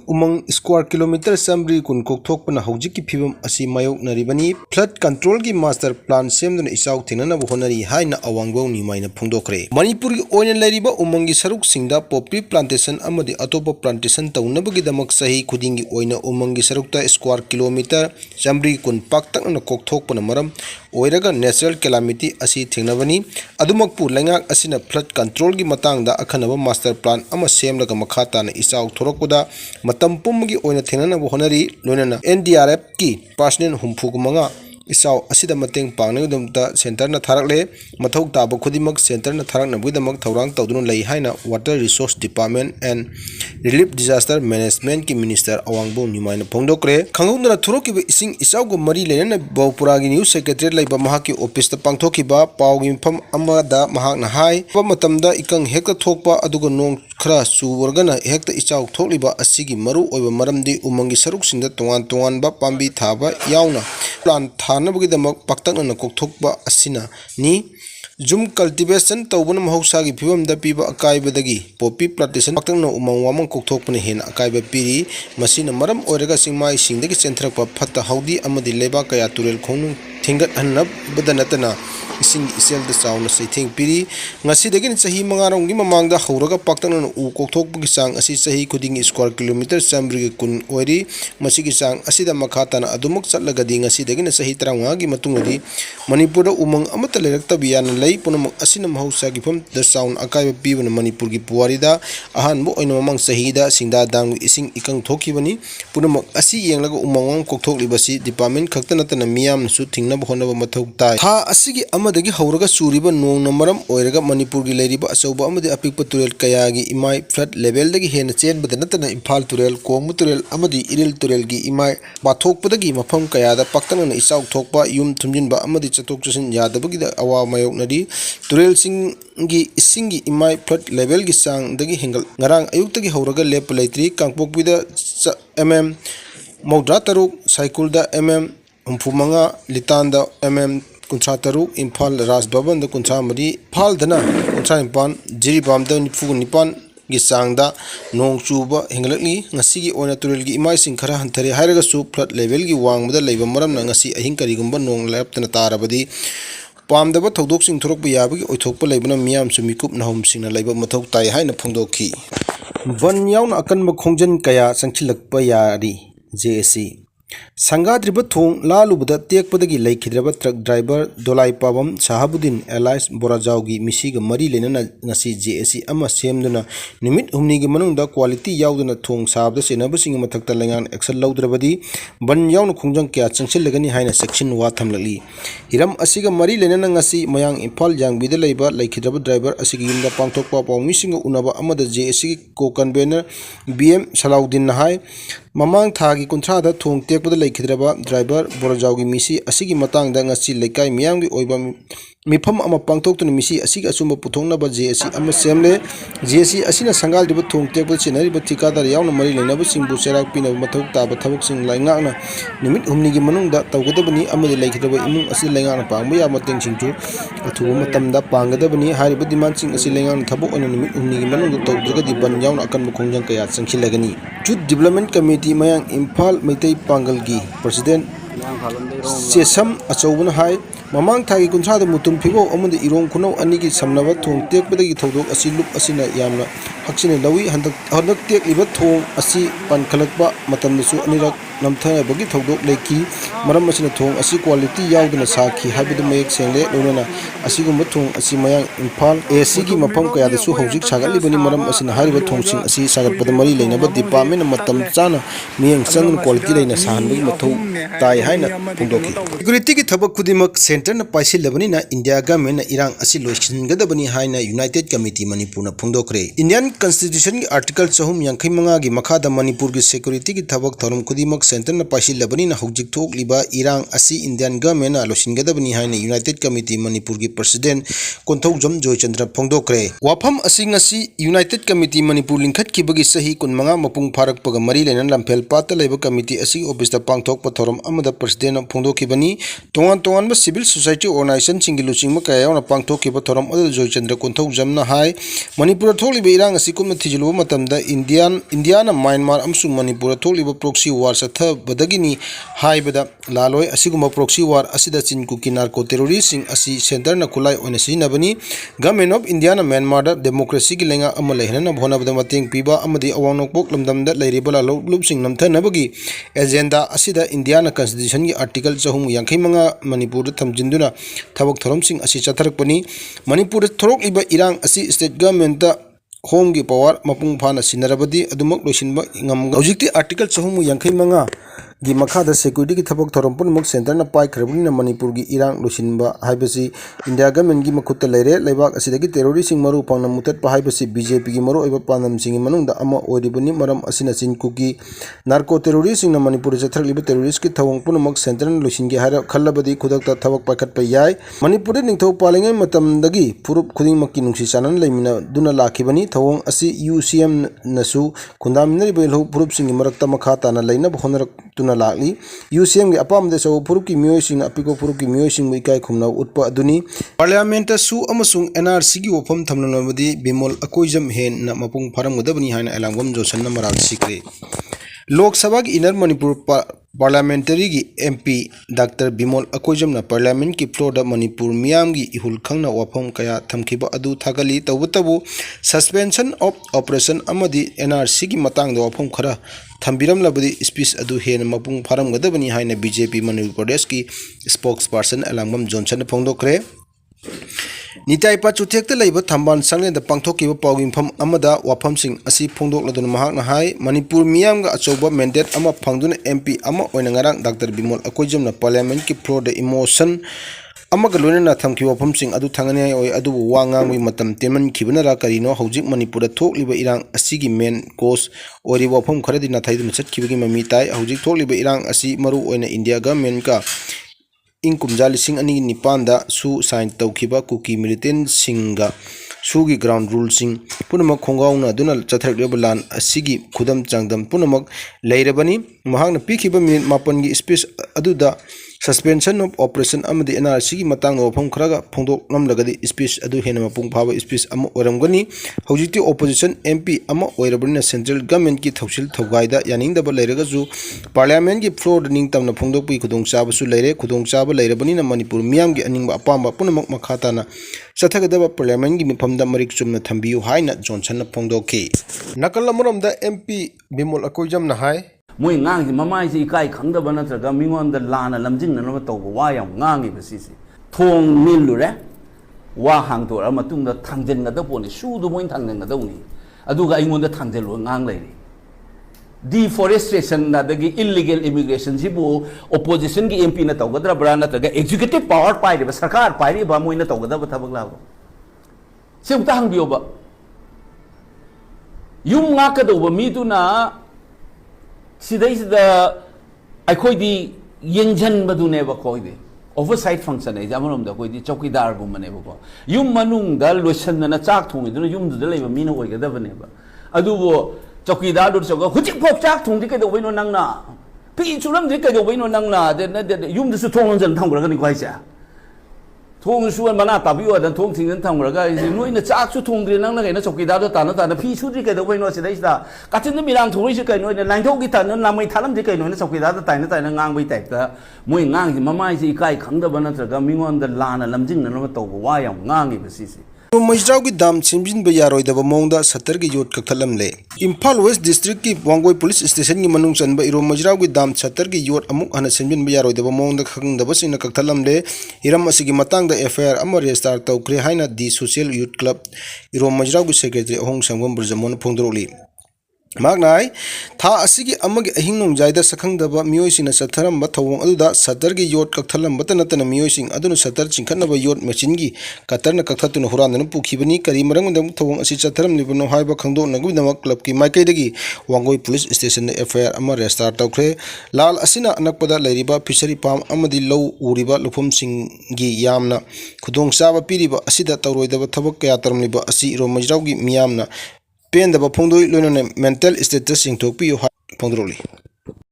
umang square kilometer samri kun kokthokpana hojiki phibam asi mayok naribani flood control gi master plan semduna isau thinana honari haina awangbo ni maina phungdokre manipur gi oina lairiba umang gi saruk singda poppy plantation amadi atopa plantation taunabagi damak sahi khudingi oina umang gi sarukta square kilometer samri kun paktakna kokthokpana maram oiraga natural calamity asi thingnabani adumakpu lengak asina flood control gi matangda akhanaba master plan ama semlaga makhata na isau thorokda matam pumgi oina thinana honari loinana NDRF ki personnel humphugmanga isau asida mateng pangnagdumta center na tharakle mathau taba khudimak center na tharakna buidamak thorang tawdun lei haina water resource department and relief disaster management ki minister awangbo nimaina phongdokre khangungna thorokiba ising isau go mari lenana bawpura gi news secretary leiba mahaki office ta pangthokiba pawgi mpham amada mahakna hai matamda ikang hekta thokpa aduga nong khara suwargana hekta ichau thokliba asigi maru oiba maramdi umangi saruk singda tongan tongan ba pambi thaba yauna plan thanabgidamak paktakna kokthokba asina ni Zoom cultivation tawbana mahusagi phibam da piba akaibadagi poppy plantation paktakna umang wamang kokthokpani hena akaiba piri masina maram oiraga singmai singdagi centrakpa phatta haudi amadi leba kaya turel khonung thingat annab badanatana ising isel da sauna saithing piri ngasi dagin sahi mangarong gi mamangda hauraga paktakna u kokthokpagi sang asi sahi kuding square kilometer samri kun oiri masigi sang asida makhatana adumuk chatlagadi ngasi dagin sahi 35 gi matungadi manipur da umang amata lerakta biyan lei punamak asina mahausa gi pham da sound akaiba pibana manipur gi puarida ahanbo oina mamang sahida singda dang ising ikang thokibani punamak asi yenglaga umangwang kokthokliba si department khakta natana miyam su thingnaba honaba mathau tai tha asigi amadagi hauraga suriba nongna maram oiraga manipur gi leiriba achauba amadi apikpa turel kaya gi imai flood level dagi hena chenbada natana imphal turel komu turel amadi iril turel gi imai bathokpadagi mafam kaya da paktana isau thokpa yum thumjinba amadi chatok chasin yadabagi da awa mayoknadi turel singi isingi imai flood level gi sang dagi hengal ngarang ayuktagi hauraga lep leitri kangpokbida maudra taruk cycle da humphumanga litanda kuncha taruk imphal raj bhavan da kuncha mari phal dana kuncha impan jiribam da nipan gi sangda nong chuba hengalakli ngasi gi ona turel gi imai sing khara hanthare hairaga su flood level gi wangmada leiba maram na ngasi ahing karigumba nong laptana tarabadi pamdaba thodok sing thorok yabagi oithokpa leibana miyam sumikup nahum singna leiba mathau tai haina phongdokhi van yauna akanba khongjan kaya sangchilakpa yari JSC Sangadriba thong lalubada tekpadagi laikhidraba truck driver dolai pabam sahabudin allies borazaugi misiga mari lenana ngasi JSC ama semduna nimit humni gi manungda quality yauduna thong sabda senabasing mathakta lengan action laudrabadi ban yauna khongjang kya changchilagani haina section wa thamlali hiram asiga mari lenana ngasi mayang imphal jangbida leiba laikhidraba driver asigi yumda pangthokpa pawmisinga unaba amada JSC ko convener BM Salaudin hai mamang thagi kunthada thong tekpada laikhidraba driver borazaugi misi asigi matangda ngasi lekai miyanggi oiba mifam ama pangthoktuna misi asigi asumba puthongnaba JSC ama semle JSC asina sangalriba thong tekpada chenariba thikadar yauna mari lenaba singbu serak pinaba mathau taba thabuk sing laingakna nimit humni gi manungda tawgadabani amadi laikhidraba imung asi laingakna pangba ya mateng singchu athuba matamda panggadabani hariba demand sing asi laingakna thabuk ona nimit humni gi manungda tawdragadi ban yauna akanba khongjang kaya changchilagani Youth Development Committee mayang Imphal Meitai Pangal gi President Chesam Achobuna hai mamang thagi kunchada mutum phibo amudi irong khunau anigi samnaba thong tekpadagi thodok asi lup asina yamna haksine lawi handak tekliba thong asi pankhalakpa matamdasu anirak namthanabagi thodok leki maram asina thong asi quality yauduna sakhi habida mayek sengle lonana asigumba thong asi mayang Imphal AC gi mafam kayada su hojik sagalibani maram asina hariba thongsing asi sagatpada mari leinaba department matam chana miyang changun quality leina sahanbagi mathau tai haina phongdoki security gi thabak khudimak center na paisilabani na India government na irang asi loisingadabani haina United Committee Manipur na phongdokre Indian Constitution gi article 385 gi makhada Manipur gi security gi thabak thorum khudimak centre न पाइसिलबनी न हौजिक थोकलिबा इरांग असि Indian government ना लोसिनगदबनी हाइना United committee Manipur की president Konthoujam Jayachandra फोंदोक्रे वाफम असि ngasi United committee Manipur लिंखटखिबगी सही 15 मपुंग फारकपगा मरी लेना लंफेल पाता लेबा कमिटी असि ऑफिस दा पांगथोक पथोरम अमदा प्रेसिडेंट फोंदोखिबनी तोंगान तोंगान सिविल सोसाइटी ऑर्गेनाइजेशन सिंगी लुचिंग मकाया ओना पांगथोखिबा थोरम अदल जयचंद्र कोंथौजम ना हाय मणिपुर थोकलिबा इरांग असि कुम थिजिलुबा मतमदा इंडिया ना म्यांमार अमसुंग मणिपुर थोकलिबा प्रोक्सी वार सथबदगिनी हाइबदा लालोय असिगुम प्रोक्सी वार असिदा चिनकुकी नार्को टेररिस्टिंग असि सेंटर न खुलाई ओना सिनबनी गवर्नमेंट ऑफ इंडिया ना म्यांमार दा डेमोक्रेसी की लेंगा अम लेहना भोनाबदा मतेंग पीबा अमदी अवांगनोकपोक लमदमदा लेरिबा लालुबसिंग नमथनबगी एजेंडा असिदा इंडिया ना कॉन्स्टिट्यूशन की आर्टिकल 485 मणिपुर दा थमजिंदुना थबक थरमसिंग असि चथरकपनी मणिपुर थोरकलिबा इरांग असि स्टेट गवर्नमेंट दा होम की पावर मपुंग फाना सिनरबदी अदुमक लोसिनबा ngam hojikti article 485 gi makhada security ki thapok thorom punmuk center na pai khrabuni na manipur gi irang losinba haibasi india government gi makhutta leire leibak asidagi terrorist sing maru pangna mutat pa haibasi bjp gi maru oiba panam sing manungda ama oiribuni maram asina chin kuki narco terrorist sing na manipur jathrakliba terrorist ki thawong punmuk center na losingi haira khallabadi khudakta thabak pakat pa yai manipur de ningthau palingai matamdagi furup khuding makki nungsi chanan leimina duna lakhibani thawong asi ucm nasu khundamnari belo furup sing marakta makhata na leina bhonarak tuna lakli UCM gi apam de so furup ki miyoi sing apiko furup ki miyoi sing ikai khumna utpa aduni parliament su amasung NRC gi wafam thamnamadi Bimol akoijam hen na mapung pharam godabani haina elangom josan na marak sikre Lok Sabha की inner Manipur parliamentary की MP doctor Bimol अकोजम ना parliament की floor दा मणिपुर मियाम की इहुल खंगना वाफम कया थमखिबा अदु थागली तबतबु suspension of operation अमदी NRC की मतंग दा वाफम खरा थंबिरम लबदी स्पीच अदु हेन मपुंग फारम गदबनी हाइना BJP मणिपुर प्रदेश की स्पोक्स पर्सन अलंगम जॉनसन फोंदोक्रे निताई पाचुथेक्ता लेबा थंबान संगलेन दा पांगथोकिबा पाउगिंफम अमदा वाफमसिंग असि फोंदोक्लदुन महाकना हाय मणिपुर मियामगा अचौबा मैंडेट अमा फंगदुन MP अमा ओइना ngarang डॉक्टर बिमोल अकोइजमना पार्लियामेंट की फ्लोर दा इमोशन अमगा लोइना थमखि वाफमसिंग अदु थांगने ओइ अदु वांगांगि मतम तेमन खिबनरा करिनो हौजिक मणिपुर थोकलिबा इरांग असिगी मेन कोस ओरि वाफम खरदि नाथाइदुन चटखिबगी ममी ताई हौजिक थोकलिबा इरांग असि मरु ओइना इंडिया गवर्नमेंट का ing kumja lising ani nipanda su sign tawkhiba kuki militant singa sugi ground rule sing punamak khongauna duna chathrak lan asigi khudam changdam punamak leirabani mahakna pikhiba minute mapan gi speech aduda suspension of operation amadi NRC gi matang no phom kharaga phongdok namlagadi speech adu hena mapung phaba speech am oramgani hojiti opposition MP ama oirabani central government ki thausil thaugaida yaning da leiraga ju parliament gi floor ning tamna phongdok pi khudong chaba su leire khudong chaba leirabani na manipur miyam gi aning ba apamba punamak makhata na chathagada parliament gi mifamda marik chumna thambiu haina johnson na phongdokki nakal amoram da MP Bimol akoijam na hai मोई ngang mamai si ikai khangdaba natraga mingon da lana lamjing na tawba wa yam ngangi basisi thong milure wa hang to ama tung da thangjen na da poni su du moin thangnen na dawni aduga ingon da thangjel lo ngang lai deforestation na da illegal immigration jibu opposition gi MP na tawgadra bra natraga executive power pai de sarkar pai ri ba moi na tawgadaba thabak la sem ta hang bio ba yum nga ka do ba mi tu na सिदाइसिदा अखोइदी येंजनबदुनेबा खोइदे oversight function है जामरोमदा कोइदी चौकीदार गुमनेबको yum मनुंगदा लोसनना चाक थोंगिदुना युमदुदा लेबा मीना ओइगदबनेबा अदुबो चौकीदार दु चौगा हुजिक फोक चाक थोंदि कैदोबैनो नंगना पि चुलमदि कैदोबैनो नंगना दे युमदुसु थोंगजन थंगरगनि kwaisa thong suan mana tabiyo dan thong thingin thamraga noi na chak su thong dre nang na kai na chokidar do ta na phi su dri kai do baino sidai sta katin na mirang thori se kai noi na lain thong gi ta na mai thalam di kai noi na chokidar do ta na ngang bai tai ta moi ngang ji mamai ji kai khang da bana tra ga mingon da lana lamjing na to wa yam ngang gi basi si Majrao की दाम चिमजिन बयारोय दबा मोंगदा सत्तर की vote कथलम ले Imphal waste district की वांगोई police station की मनुंग चनबा इरो मजराव की दाम सत्तर की योट अमुक हन चिमजिन बयारोय दबा मोंगदा खंगदबा सिन कथलम ले इरम असिगी मतंग द FIR अम रजिस्टर तौख्रे हाइना दी सोशल यूथ क्लब इरो मजराव की सेक्रेटरी अहोंग संगम ब्रजमोन फोंदरोली Magnai, Tha Asigi Amagi Ahinum Jaida Sakangdaba, Musin a Sataram Batawang Aduda, Satargi Yot Kaktalam Batanatan Musin, Aduna Satar Chinkanaba Yot Machingi, Katarna Kakatun Huran and Pukibani, Karimarang Tawang Asitaram Libuno Haiba Kando Nagudama Club Ki Maikadegi, Wangoi Police Station FIR Amare Star Tokre, Lal Asina Anapada Lariba, Fishery Palm Amadi Low Uriba Lupum Singi Yamna, Kudong Saba Piriba, Asida Tauroida Tabaka Liba, Asi Romajaugi Miamna. Pen the Pondoi Lunan mental status in Tokyo Pondroli.